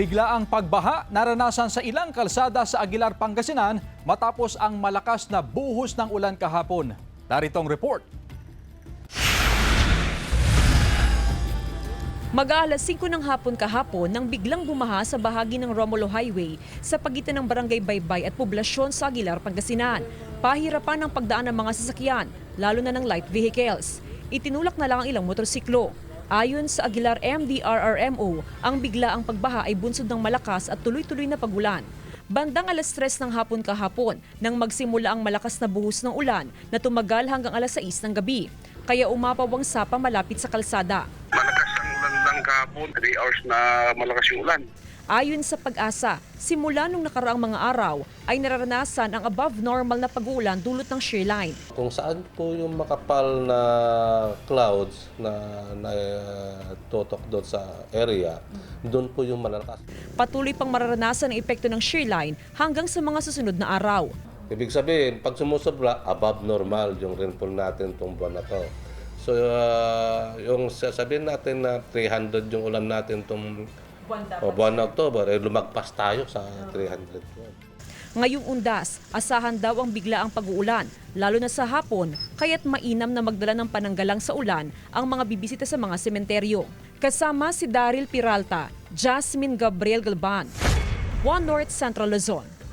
Biglaang pagbaha naranasan sa ilang kalsada sa Aguilar, Pangasinan matapos ang malakas na buhos ng ulan kahapon. Narito ang report. Mag-aalas 5 ng hapon kahapon nang biglang bumaha sa bahagi ng Romulo Highway sa pagitan ng Barangay Baybay at poblasyon sa Aguilar, Pangasinan. Pahirapan ang pagdaan ng mga sasakyan, lalo na ng light vehicles. Itinulak na lang ang ilang motorsiklo. Ayon sa Aguilar MDRRMO, ang biglaang pagbaha ay bunsod ng malakas at tuloy-tuloy na pagulan. Bandang alas 3 ng hapon kahapon nang magsimula ang malakas na buhos ng ulan na tumagal hanggang alas 6 ng gabi. Kaya umapaw ang sapa malapit sa kalsada. Malakas ang ulan lang kahapon, 3 hours na malakas yung ulan. Ayon sa Pag-asa, simula nung nakaraang mga araw ay nararanasan ang above normal na pag-uulan dulot ng shear line. Kung saan po yung makapal na clouds na totok doon sa area, doon po yung malalakas. Patuloy pang mararanasan ang epekto ng shear line hanggang sa mga susunod na araw. Ibig sabihin, pag sumusobra, above normal yung rainfall natin itong buwan na to. So, yung sasabihin natin na 300 yung ulan natin itong buwan na October, lumagpas tayo sa 300. Ngayong undas, asahan daw ang biglaang pag-uulan, lalo na sa hapon, kaya't mainam na magdala ng pananggalang sa ulan ang mga bibisita sa mga sementeryo. Kasama si Daryl Peralta, Jasmine Gabriel Galban, One North Central Luzon.